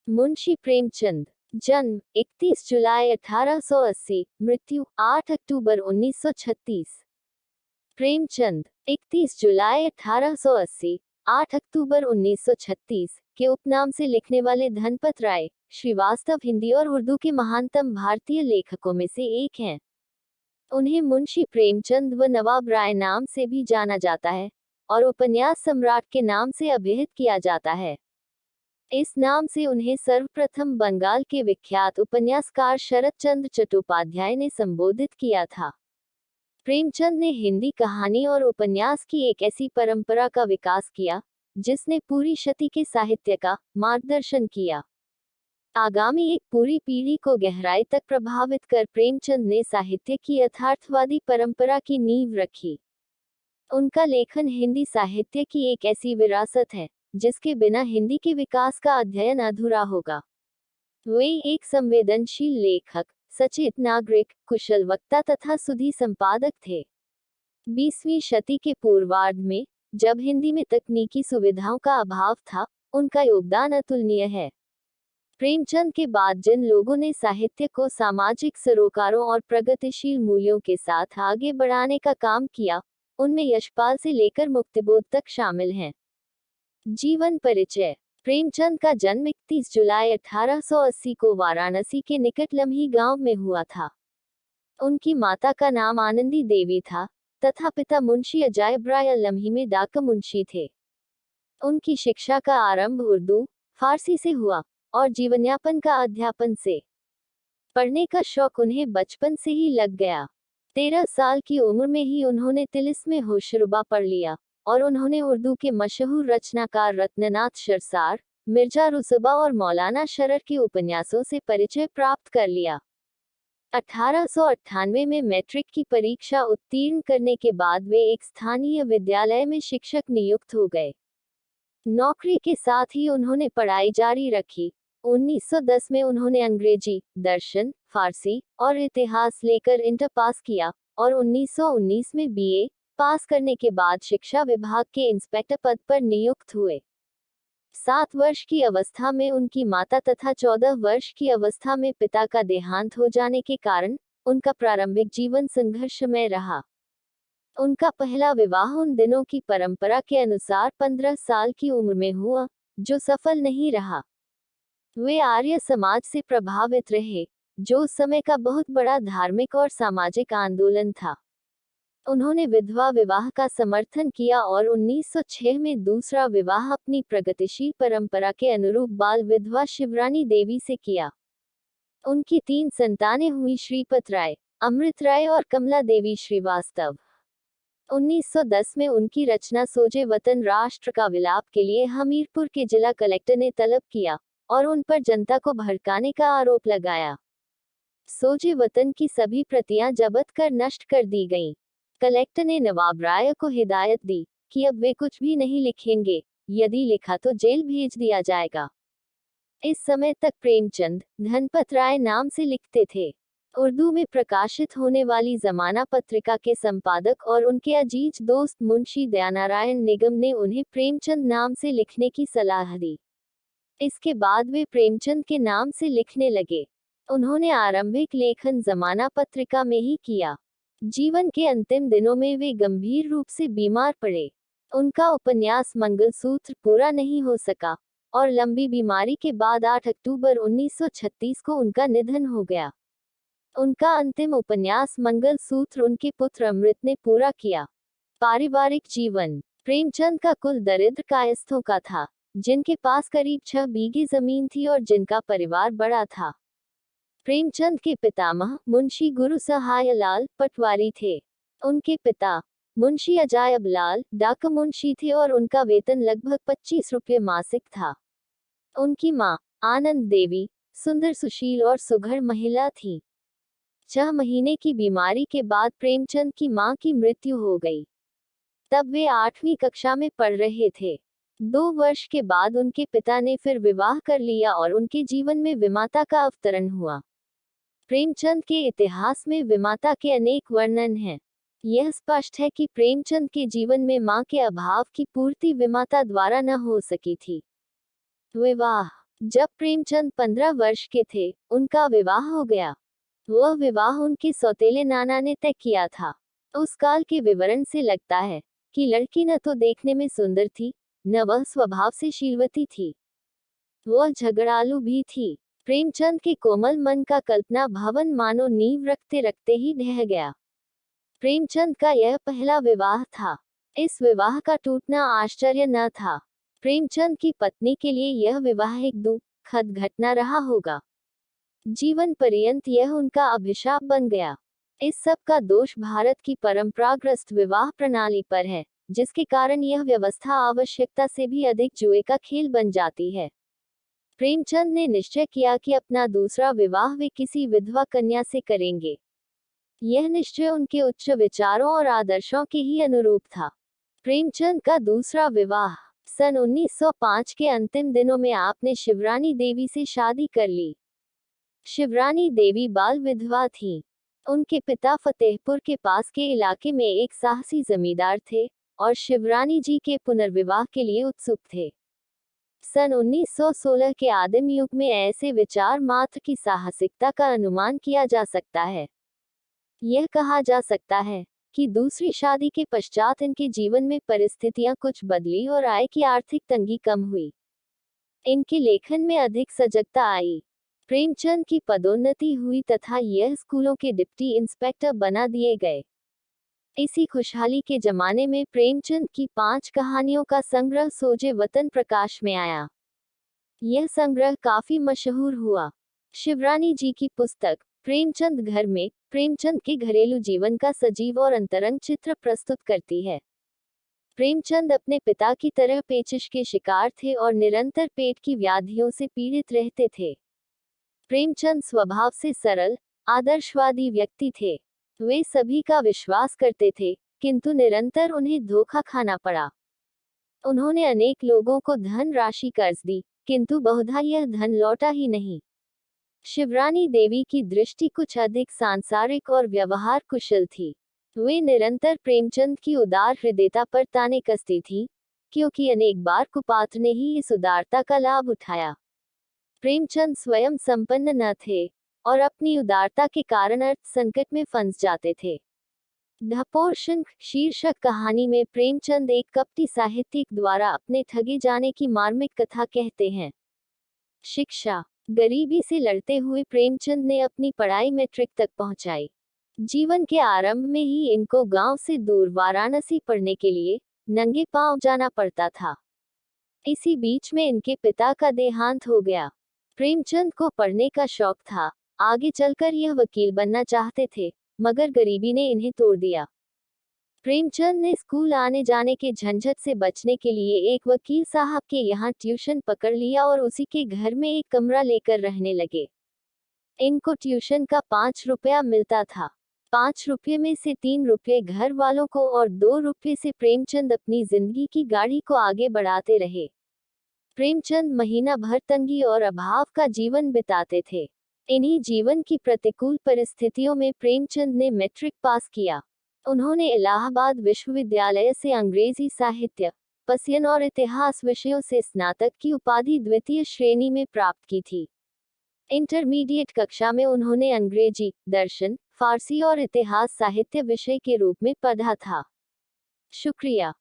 मुंशी प्रेमचंद, जन्म 31 जुलाई 1880, मृत्यु 8 अक्टूबर 1936। प्रेमचंद 31 जुलाई 1880, 8 अक्टूबर 1936 के उपनाम से लिखने वाले धनपत राय श्रीवास्तव हिंदी और उर्दू के महानतम भारतीय लेखकों में से एक हैं। उन्हें मुंशी प्रेमचंद व नवाब राय नाम से भी जाना जाता है और उपन्यास सम्राट के नाम से अभिहित किया जाता है। इस नाम से उन्हें सर्वप्रथम बंगाल के विख्यात उपन्यासकार शरत चंद्र चट्टोपाध्याय ने संबोधित किया था। प्रेमचंद ने हिंदी कहानी और उपन्यास की एक ऐसी परंपरा का विकास किया जिसने पूरी शती के साहित्य का मार्गदर्शन किया। आगामी एक पूरी पीढ़ी को गहराई तक प्रभावित कर प्रेमचंद ने साहित्य की यथार्थवादी परंपरा की नींव रखी। उनका लेखन हिंदी साहित्य की एक ऐसी विरासत है जिसके बिना हिंदी के विकास का अध्ययन अधूरा होगा। वे एक संवेदनशील लेखक, सचेत नागरिक, कुशल वक्ता तथा सुधी संपादक थे। 20वीं शती के पूर्वार्ध में, जब हिंदी में तकनीकी सुविधाओं का अभाव था, उनका योगदान अतुलनीय है। प्रेमचंद के बाद जिन लोगों ने साहित्य को सामाजिक सरोकारों और प्रगतिशील मूल्यों के साथ आगे बढ़ाने का काम किया, उनमें यशपाल से लेकर मुक्तिबोध तक शामिल हैं। जीवन परिचय। प्रेमचंद का जन्म 31 जुलाई 1880 को वाराणसी के निकट लम्ही गांव में हुआ था। उनकी माता का नाम आनंदी देवी था तथा पिता मुंशी अजायब राय लम्ही में डाक मुंशी थे। उनकी शिक्षा का आरंभ उर्दू, फारसी से हुआ और जीवनयापन का अध्यापन से। पढ़ने का शौक उन्हें बचपन से ही लग गया। 13 साल की उम्र में ही उन्होंने तिलिस्मे होशरुबा पढ़ लिया और उन्होंने उर्दू के मशहूर रचनाकार रत्ननाथ शरसार, मिर्जा रुसबा और मौलाना शरर के उपन्यासों से परिचय प्राप्त कर लिया। 1898 में मैट्रिक की परीक्षा उत्तीर्ण करने के बाद वे एक स्थानीय विद्यालय में शिक्षक नियुक्त हो गए। नौकरी के साथ ही उन्होंने पढ़ाई जारी रखी। 1910 में उन्होंने अंग्रेजी, दर्शन, फारसी और इतिहास लेकर इंटर पास किया और 1919 में बीए पास करने के बाद शिक्षा विभाग के इंस्पेक्टर पद पर नियुक्त हुए। 7 वर्ष की अवस्था में उनकी माता तथा 14 वर्ष की अवस्था में पिता का देहांत हो जाने के कारण उनका प्रारंभिक जीवन संघर्षमय रहा। उनका पहला विवाह उन दिनों की परंपरा के अनुसार 15 साल की उम्र में हुआ, जो सफल नहीं रहा। वे आर्य समाज से प्रभावित रहे, जो उस समय का बहुत बड़ा धार्मिक और सामाजिक आंदोलन था। उन्होंने विधवा विवाह का समर्थन किया और 1906 में दूसरा विवाह अपनी प्रगतिशील परंपरा के अनुरूप बाल विधवा शिवरानी देवी से किया। उनकी 3 संतानें हुई श्रीपत राय, अमृत राय और कमला देवी श्रीवास्तव। 1910 में उनकी रचना सोजे वतन राष्ट्र का विलाप के लिए हमीरपुर के जिला कलेक्टर ने तलब किया और उन पर जनता को भड़काने का आरोप लगाया। सोजे वतन की सभी प्रतियां जब्त कर नष्ट कर दी गईं। कलेक्टर ने नवाब राय को हिदायत दी कि अब वे कुछ भी नहीं लिखेंगे, यदि लिखा तो जेल भेज दिया जाएगा। इस समय तक प्रेमचंद धनपत राय नाम से लिखते थे। उर्दू में प्रकाशित होने वाली जमाना पत्रिका के संपादक और उनके अजीज दोस्त मुंशी दयानारायण निगम ने उन्हें प्रेमचंद नाम से लिखने की सलाह दी। इसके बाद वे प्रेमचंद के नाम से लिखने लगे। उन्होंने आरंभिक लेखन जमाना पत्रिका में ही किया। जीवन के अंतिम दिनों में वे गंभीर रूप से बीमार पड़े। उनका उपन्यास मंगलसूत्र पूरा नहीं हो सका और लंबी बीमारी के बाद 8 अक्टूबर 1936 को उनका निधन हो गया। उनका अंतिम उपन्यास मंगलसूत्र उनके पुत्र अमृत ने पूरा किया। पारिवारिक जीवन। प्रेमचंद का कुल दरिद्र कायस्थों का था, जिनके पास करीब 6 बीघे जमीन थी और जिनका परिवार बड़ा था। प्रेमचंद के पितामह मुंशी गुरु सहाय लाल पटवारी थे। उनके पिता मुंशी अजायब लाल डाक मुंशी थे और उनका वेतन लगभग 25 रुपये मासिक था। उनकी मां आनंद देवी सुंदर, सुशील और सुघड़ महिला थी। 6 महीने की बीमारी के बाद प्रेमचंद की मां की मृत्यु हो गई। तब वे 8वीं कक्षा में पढ़ रहे थे। 2 वर्ष के बाद उनके पिता ने फिर विवाह कर लिया और उनके जीवन में विमाता का अवतरण हुआ। प्रेमचंद के इतिहास में विमाता के अनेक वर्णन हैं। यह स्पष्ट है कि प्रेमचंद के जीवन में मां के अभाव की पूर्ति विमाता द्वारा न हो सकी थी। विवाह। जब प्रेमचंद 15 वर्ष के थे, उनका विवाह हो गया। वह विवाह उनके सौतेले नाना ने तय किया था। उस काल के विवरण से लगता है कि लड़की न तो देखने में सुंदर थी, न वह स्वभाव से शीलवती थी। वह झगड़ालू भी थी। प्रेमचंद के कोमल मन का कल्पना भवन मानो नींव रखते रखते ही ढह गया। प्रेमचंद का यह पहला विवाह था। इस विवाह का टूटना आश्चर्य न था। प्रेमचंद की पत्नी के लिए यह विवाह एक दुखद घटना रहा होगा। जीवन पर्यंत यह उनका अभिशाप बन गया। इस सब का दोष भारत की परंपराग्रस्त विवाह प्रणाली पर है, जिसके कारण यह व्यवस्था आवश्यकता से भी अधिक जुए का खेल बन जाती है। प्रेमचंद ने निश्चय किया कि अपना दूसरा विवाह वे किसी विधवा कन्या से करेंगे। यह निश्चय उनके उच्च विचारों और आदर्शों के ही अनुरूप था। प्रेमचंद का दूसरा विवाह सन 1905 के अंतिम दिनों में आपने शिवरानी देवी से शादी कर ली। शिवरानी देवी बाल विधवा थीं। उनके पिता फतेहपुर के पास के इलाके में एक साहसी जमींदार थे और शिवरानी जी के पुनर्विवाह के लिए उत्सुक थे। सन 1916 के आदिम युग में ऐसे विचार मात्र की साहसिकता का अनुमान किया जा सकता है। यह कहा जा सकता है कि दूसरी शादी के पश्चात इनके जीवन में परिस्थितियां कुछ बदली और आय की आर्थिक तंगी कम हुई। इनके लेखन में अधिक सजगता आई। प्रेमचंद की पदोन्नति हुई तथा यह स्कूलों के डिप्टी इंस्पेक्टर बना दिए गए। इसी खुशहाली के जमाने में प्रेमचंद की 5 कहानियों का संग्रह सोजे वतन प्रकाश में आया। यह संग्रह काफी मशहूर हुआ। शिवरानी जी की पुस्तक प्रेमचंद घर में प्रेमचंद के घरेलू जीवन का सजीव और अंतरंग चित्र प्रस्तुत करती है। प्रेमचंद अपने पिता की तरह पेचिश के शिकार थे और निरंतर पेट की व्याधियों से पीड़ित रहते थे। प्रेमचंद स्वभाव से सरल, आदर्शवादी व्यक्ति थे। वे सभी का विश्वास करते थे, किंतु निरंतर उन्हें धोखा खाना पड़ा। उन्होंने अनेक लोगों को धन राशि कर्ज दी, किंतु बहुधा यह धन लौटा ही नहीं। शिवरानी देवी की दृष्टि कुछ अधिक सांसारिक और व्यवहार कुशल थी। वे निरंतर प्रेमचंद की उदार हृदयता पर ताने कसती थी, क्योंकि अनेक बार कुपात्र ने ही इस उदारता का लाभ उठाया। प्रेमचंद स्वयं संपन्न न थे और अपनी उदारता के कारण अर्थ संकट में फंस जाते थे। ढपोर शंख शीर्षक कहानी में प्रेमचंद एक कपटी साहित्यिक द्वारा अपने ठगे जाने की मार्मिक कथा कहते हैं। शिक्षा। गरीबी से लड़ते हुए प्रेमचंद ने अपनी पढ़ाई मैट्रिक तक पहुंचाई। जीवन के आरंभ में ही इनको गांव से दूर वाराणसी पढ़ने के लिए नंगे पांव जाना पड़ता था। इसी बीच में इनके पिता का देहांत हो गया। प्रेमचंद को पढ़ने का शौक था। आगे चलकर यह वकील बनना चाहते थे, मगर गरीबी ने इन्हें तोड़ दिया। प्रेमचंद ने स्कूल आने जाने के झंझट से बचने के लिए एक वकील साहब के यहाँ ट्यूशन पकड़ लिया और उसी के घर में एक कमरा लेकर रहने लगे। इनको ट्यूशन का 5 रुपया मिलता था। 5 रुपये में से 3 रुपये घर वालों को और 2 रुपये से प्रेमचंद अपनी जिंदगी की गाड़ी को आगे बढ़ाते रहे। प्रेमचंद महीना भर तंगी और अभाव का जीवन बिताते थे। इन्हीं जीवन की प्रतिकूल परिस्थितियों में प्रेमचंद ने मैट्रिक पास किया। उन्होंने इलाहाबाद विश्वविद्यालय से अंग्रेजी साहित्य, पसियन और इतिहास विषयों से स्नातक की उपाधि द्वितीय श्रेणी में प्राप्त की थी। इंटरमीडिएट कक्षा में उन्होंने अंग्रेजी, दर्शन, फारसी और इतिहास साहित्य विषय के रूप में पढ़ा था। शुक्रिया।